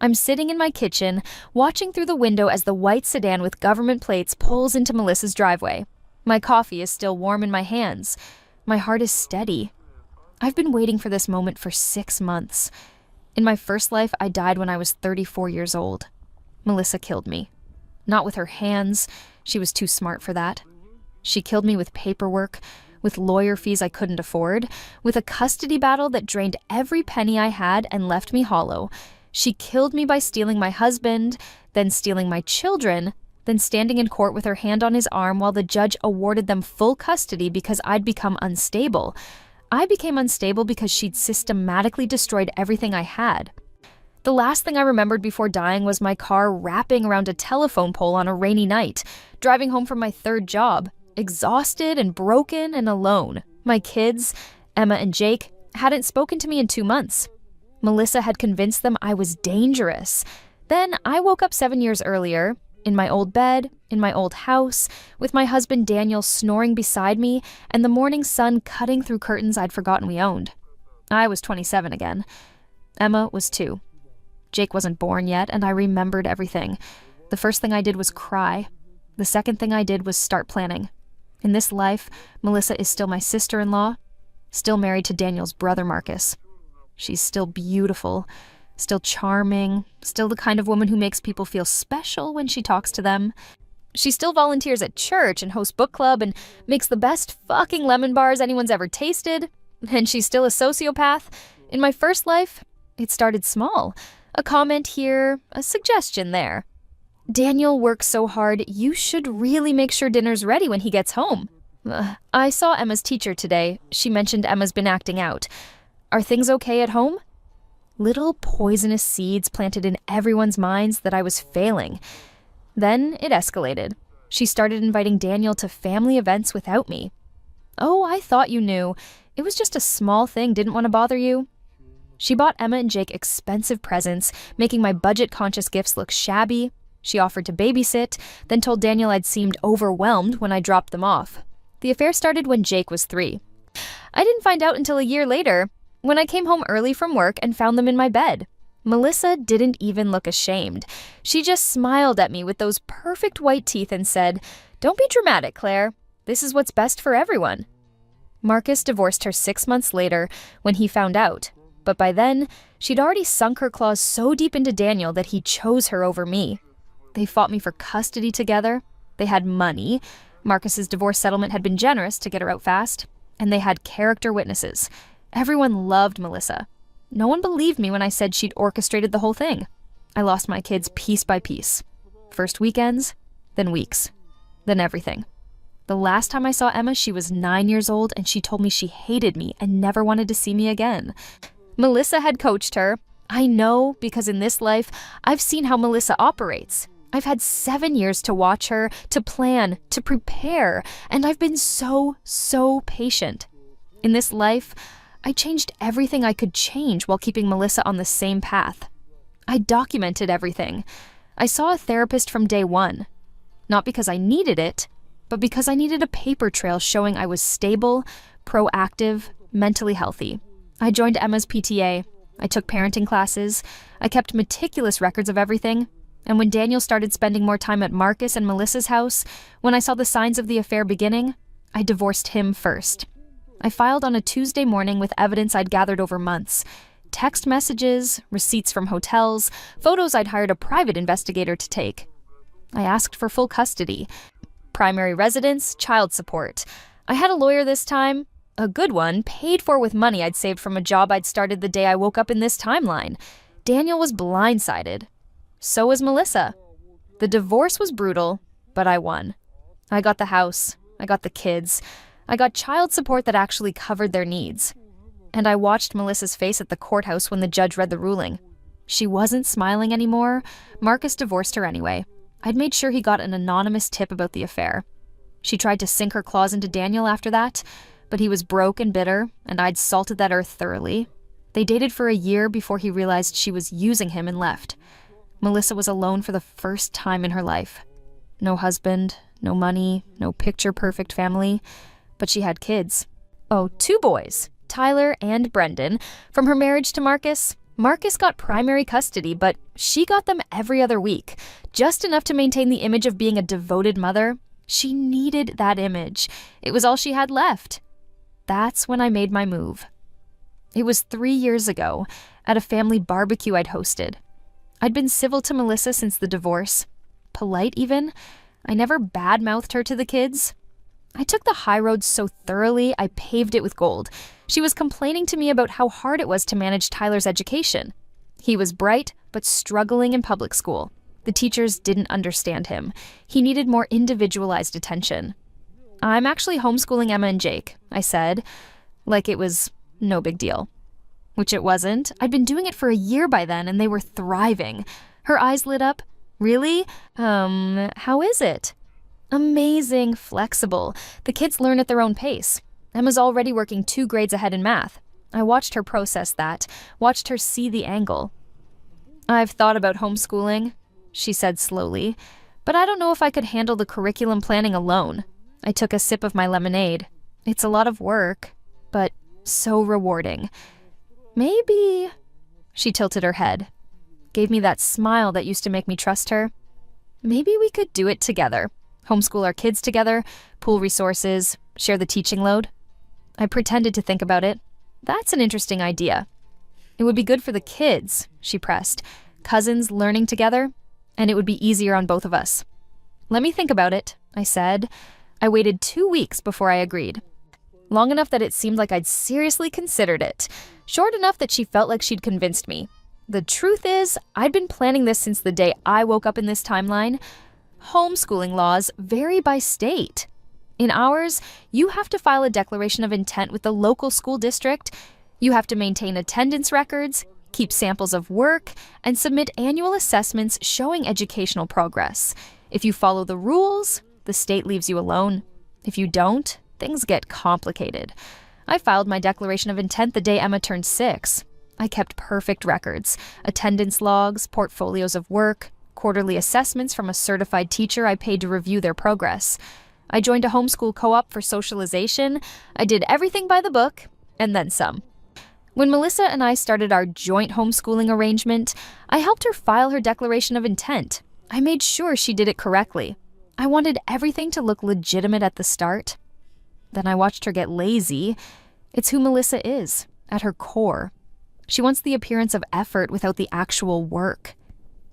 I'm sitting in my kitchen, watching through the window as the white sedan with government plates pulls into Melissa's driveway. My coffee is still warm in my hands. My heart is steady. I've been waiting for this moment for 6 months. In my first life, I died when I was 34 years old. Melissa killed me. Not with her hands. She was too smart for that. She killed me with paperwork, with lawyer fees I couldn't afford, with a custody battle that drained every penny I had and left me hollow. She killed me by stealing my husband, then stealing my children, then standing in court with her hand on his arm while the judge awarded them full custody because I'd become unstable. I became unstable because she'd systematically destroyed everything I had. The last thing I remembered before dying was my car wrapping around a telephone pole on a rainy night, driving home from my third job, exhausted and broken and alone. My kids, Emma and Jake, hadn't spoken to me in 2 months. Melissa had convinced them I was dangerous. Then I woke up 7 years earlier, in my old bed, in my old house, with my husband Daniel snoring beside me and the morning sun cutting through curtains I'd forgotten we owned. I was 27 again. Emma was 2. Jake wasn't born yet, and I remembered everything. The first thing I did was cry. The second thing I did was start planning. In this life, Melissa is still my sister-in-law, still married to Daniel's brother Marcus. She's still beautiful, still charming, still the kind of woman who makes people feel special when she talks to them. She still volunteers at church and hosts book club and makes the best fucking lemon bars anyone's ever tasted. And she's still a sociopath. In my first life, it started small. A comment here, a suggestion there. Daniel works so hard, you should really make sure dinner's ready when he gets home. I saw Emma's teacher today. She mentioned Emma's been acting out. Are things okay at home? Little poisonous seeds planted in everyone's minds that I was failing. Then it escalated. She started inviting Daniel to family events without me. Oh, I thought you knew. It was just a small thing, didn't want to bother you. She bought Emma and Jake expensive presents, making my budget-conscious gifts look shabby. She offered to babysit, then told Daniel I'd seemed overwhelmed when I dropped them off. The affair started when Jake was 3. I didn't find out until a year later, when I came home early from work and found them in my bed. Melissa didn't even look ashamed. She just smiled at me with those perfect white teeth and said, "Don't be dramatic, Claire. This is what's best for everyone." Marcus divorced her 6 months later when he found out, but by then, she'd already sunk her claws so deep into Daniel that he chose her over me. They fought me for custody together. They had money. Marcus's divorce settlement had been generous to get her out fast. And they had character witnesses. Everyone loved Melissa. No one believed me when I said she'd orchestrated the whole thing. I lost my kids piece by piece. First weekends, then weeks, then everything. The last time I saw Emma, she was 9 years old, and she told me she hated me and never wanted to see me again. Melissa had coached her. I know because in this life, I've seen how Melissa operates. I've had 7 years to watch her, to plan, to prepare, and I've been so patient. In this life, I changed everything I could change while keeping Melissa on the same path. I documented everything. I saw a therapist from day one. Not because I needed it, but because I needed a paper trail showing I was stable, proactive, mentally healthy. I joined Emma's PTA. I took parenting classes. I kept meticulous records of everything. And when Daniel started spending more time at Marcus and Melissa's house, when I saw the signs of the affair beginning, I divorced him first. I filed on a Tuesday morning with evidence I'd gathered over months. Text messages, receipts from hotels, photos I'd hired a private investigator to take. I asked for full custody. Primary residence, child support. I had a lawyer this time, a good one, paid for with money I'd saved from a job I'd started the day I woke up in this timeline. Daniel was blindsided. So was Melissa. The divorce was brutal, but I won. I got the house. I got the kids. I got child support that actually covered their needs. And I watched Melissa's face at the courthouse when the judge read the ruling. She wasn't smiling anymore. Marcus divorced her anyway. I'd made sure he got an anonymous tip about the affair. She tried to sink her claws into Daniel after that, but he was broke and bitter, and I'd salted that earth thoroughly. They dated for a year before he realized she was using him and left. Melissa was alone for the first time in her life. No husband, no money, no picture-perfect family, but she had kids. Oh, 2 boys, Tyler and Brendan. From her marriage to Marcus, Marcus got primary custody, but she got them every other week, just enough to maintain the image of being a devoted mother. She needed that image. It was all she had left. That's when I made my move. It was 3 years ago, at a family barbecue I'd hosted. I'd been civil to Melissa since the divorce. Polite, even. I never badmouthed her to the kids. I took the high road so thoroughly, I paved it with gold. She was complaining to me about how hard it was to manage Tyler's education. He was bright, but struggling in public school. The teachers didn't understand him. He needed more individualized attention. I'm actually homeschooling Emma and Jake, I said, like it was no big deal. Which it wasn't. I'd been doing it for a year by then, and they were thriving. Her eyes lit up. Really? How is it? Amazing, flexible. The kids learn at their own pace. Emma's already working 2 grades ahead in math. I watched her process that, watched her see the angle. I've thought about homeschooling, she said slowly, but I don't know if I could handle the curriculum planning alone. I took a sip of my lemonade. It's a lot of work, but so rewarding. Maybe... She tilted her head, gave me that smile that used to make me trust her. Maybe we could do it together. Homeschool our kids together, pool resources, share the teaching load. I pretended to think about it. That's an interesting idea. It would be good for the kids, she pressed. Cousins learning together, and it would be easier on both of us. Let me think about it, I said. I waited 2 weeks before I agreed. Long enough that it seemed like I'd seriously considered it. Short enough that she felt like she'd convinced me. The truth is, I'd been planning this since the day I woke up in this timeline. Homeschooling laws vary by state. In ours, you have to file a declaration of intent with the local school district. You have to maintain attendance records, keep samples of work, and submit annual assessments showing educational progress. If you follow the rules, the state leaves you alone. If you don't, things get complicated. I filed my declaration of intent the day Emma turned 6. I kept perfect records, attendance logs, portfolios of work, quarterly assessments from a certified teacher I paid to review their progress. I joined a homeschool co-op for socialization. I did everything by the book, and then some. When Melissa and I started our joint homeschooling arrangement, I helped her file her declaration of intent. I made sure she did it correctly. I wanted everything to look legitimate at the start. Then I watched her get lazy. It's who Melissa is, at her core. She wants the appearance of effort without the actual work.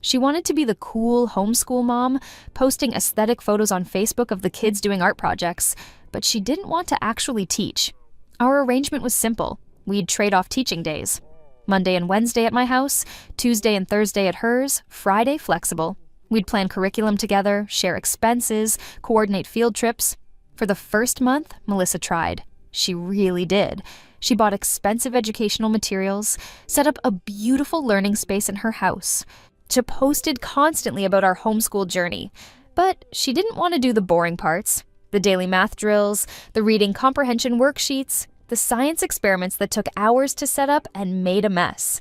She wanted to be the cool homeschool mom, posting aesthetic photos on Facebook of the kids doing art projects, but she didn't want to actually teach. Our arrangement was simple. We'd trade off teaching days. Monday and Wednesday at my house, Tuesday and Thursday at hers, Friday flexible. We'd plan curriculum together, share expenses, coordinate field trips. For the first month, Melissa tried. She really did. She bought expensive educational materials, set up a beautiful learning space in her house. She posted constantly about our homeschool journey. But she didn't want to do the boring parts. The daily math drills, the reading comprehension worksheets, the science experiments that took hours to set up and made a mess.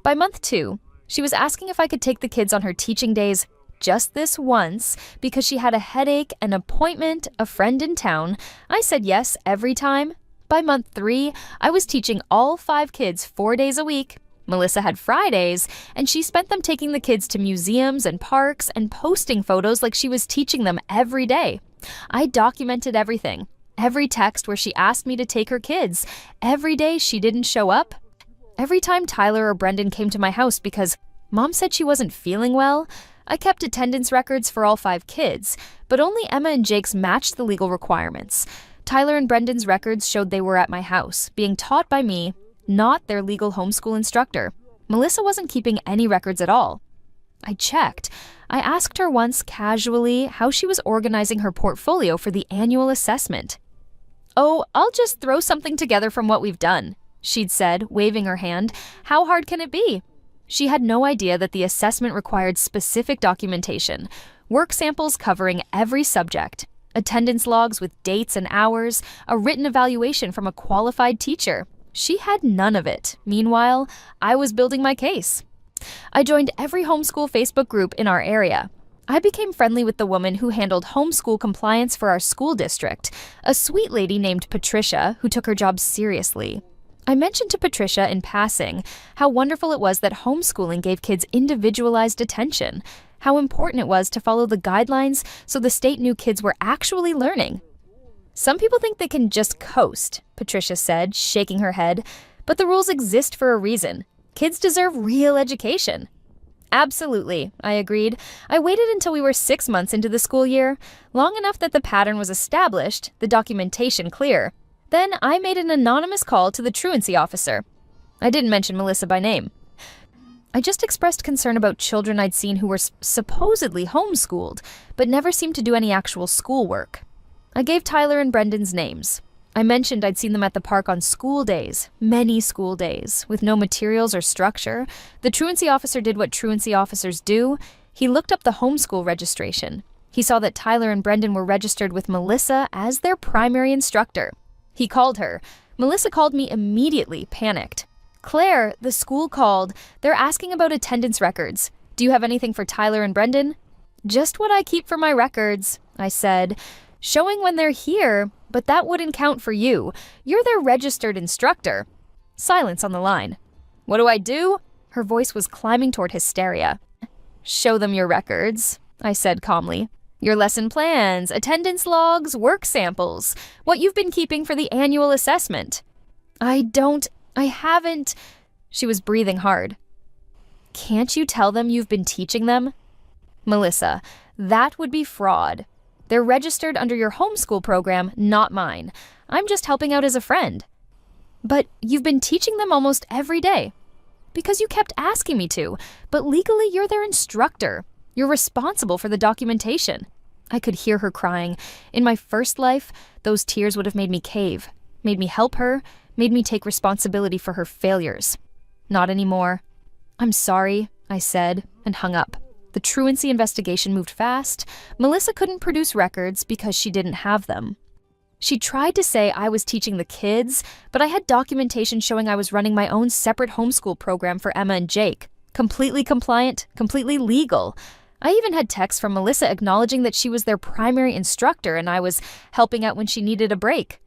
By month 2, she was asking if I could take the kids on her teaching days just this once because she had a headache, an appointment, a friend in town. I said yes every time. By month 3, I was teaching all 5 kids 4 days a week. Melissa had Fridays, and she spent them taking the kids to museums and parks and posting photos like she was teaching them every day. I documented everything. Every text where she asked me to take her kids. Every day she didn't show up. Every time Tyler or Brendan came to my house because Mom said she wasn't feeling well, I kept attendance records for all 5 kids, but only Emma and Jake's matched the legal requirements. Tyler and Brendan's records showed they were at my house, being taught by me, not their legal homeschool instructor. Melissa wasn't keeping any records at all. I checked. I asked her once casually how she was organizing her portfolio for the annual assessment. "Oh, I'll just throw something together from what we've done," she'd said, waving her hand. "How hard can it be?" She had no idea that the assessment required specific documentation, work samples covering every subject, attendance logs with dates and hours, a written evaluation from a qualified teacher. She had none of it. Meanwhile, I was building my case. I joined every homeschool Facebook group in our area. I became friendly with the woman who handled homeschool compliance for our school district, a sweet lady named Patricia who took her job seriously. I mentioned to Patricia in passing how wonderful it was that homeschooling gave kids individualized attention, how important it was to follow the guidelines so the state knew kids were actually learning. Some people think they can just coast, Patricia said, shaking her head, but the rules exist for a reason. Kids deserve real education. Absolutely, I agreed. I waited until we were 6 months into the school year, long enough that the pattern was established, the documentation clear. Then I made an anonymous call to the truancy officer. I didn't mention Melissa by name. I just expressed concern about children I'd seen who were supposedly homeschooled, but never seemed to do any actual schoolwork. I gave Tyler and Brendan's names. I mentioned I'd seen them at the park on school days, many school days, with no materials or structure. The truancy officer did what truancy officers do. He looked up the homeschool registration. He saw that Tyler and Brendan were registered with Melissa as their primary instructor. He called her. Melissa called me immediately, panicked. "Claire, the school called. They're asking about attendance records. Do you have anything for Tyler and Brendan?" "Just what I keep for my records," I said. "Showing when they're here, but that wouldn't count for you. You're their registered instructor." Silence on the line. "What do I do?" Her voice was climbing toward hysteria. "Show them your records," I said calmly. "Your lesson plans, attendance logs, work samples, what you've been keeping for the annual assessment." I haven't." She was breathing hard. "Can't you tell them you've been teaching them?" "Melissa, that would be fraud. They're registered under your homeschool program, not mine. I'm just helping out as a friend." "But you've been teaching them almost every day." "Because you kept asking me to, but legally you're their instructor. You're responsible for the documentation." I could hear her crying. In my first life, those tears would have made me cave, made me help her, made me take responsibility for her failures. Not anymore. "I'm sorry," I said, and hung up. The truancy investigation moved fast. Melissa couldn't produce records because she didn't have them. She tried to say I was teaching the kids, but I had documentation showing I was running my own separate homeschool program for Emma and Jake. Completely compliant, completely legal. I even had texts from Melissa acknowledging that she was their primary instructor and I was helping out when she needed a break.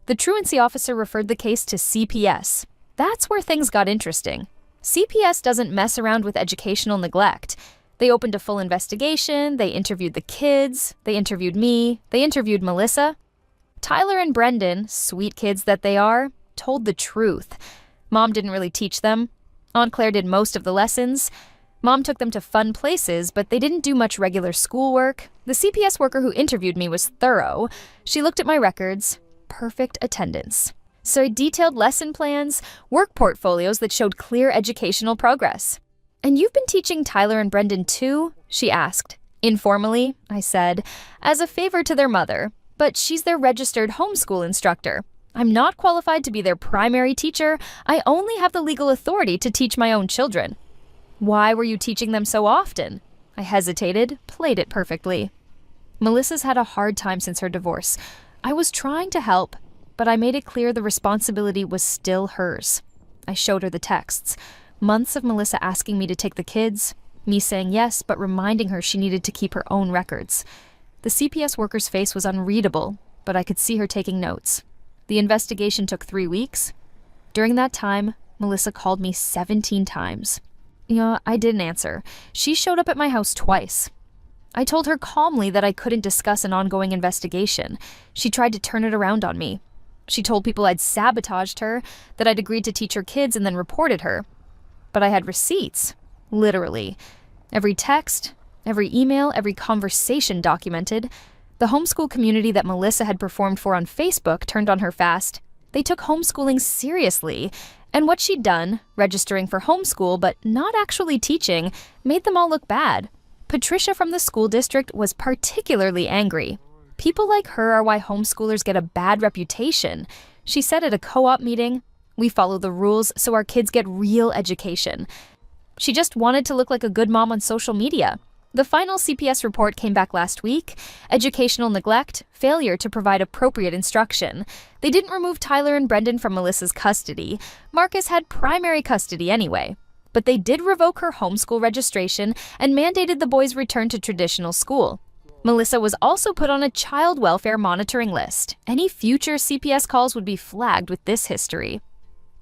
The truancy officer referred the case to CPS. That's where things got interesting. CPS doesn't mess around with educational neglect. They opened a full investigation, they interviewed the kids, they interviewed me, they interviewed Melissa. Tyler and Brendan, sweet kids that they are, told the truth. Mom didn't really teach them. Aunt Claire did most of the lessons. Mom took them to fun places, but they didn't do much regular schoolwork. The CPS worker who interviewed me was thorough. She looked at my records. Perfect attendance. So I detailed lesson plans, work portfolios that showed clear educational progress. "And you've been teaching Tyler and Brendan too?" she asked. "Informally," I said, "as a favor to their mother, but she's their registered homeschool instructor. I'm not qualified to be their primary teacher. I only have the legal authority to teach my own children." "Why were you teaching them so often?" I hesitated, played it perfectly. "Melissa's had a hard time since her divorce. I was trying to help, but I made it clear the responsibility was still hers." I showed her the texts. Months of Melissa asking me to take the kids, me saying yes, but reminding her she needed to keep her own records. The CPS worker's face was unreadable, but I could see her taking notes. The investigation took 3 weeks. During that time, Melissa called me 17 times. I didn't answer. She showed up at my house twice. I told her calmly that I couldn't discuss an ongoing investigation. She tried to turn it around on me. She told people I'd sabotaged her, that I'd agreed to teach her kids and then reported her. But I had receipts, literally. Every text, every email, every conversation documented. The homeschool community that Melissa had performed for on Facebook turned on her fast. They took homeschooling seriously, and what she'd done, registering for homeschool but not actually teaching, made them all look bad. Patricia from the school district was particularly angry. "People like her are why homeschoolers get a bad reputation," she said at a co-op meeting. "We follow the rules so our kids get real education." She just wanted to look like a good mom on social media. The final CPS report came back last week. Educational neglect, failure to provide appropriate instruction. They didn't remove Tyler and Brendan from Melissa's custody. Marcus had primary custody anyway. But they did revoke her homeschool registration and mandated the boys return to traditional school. Melissa was also put on a child welfare monitoring list. Any future CPS calls would be flagged with this history.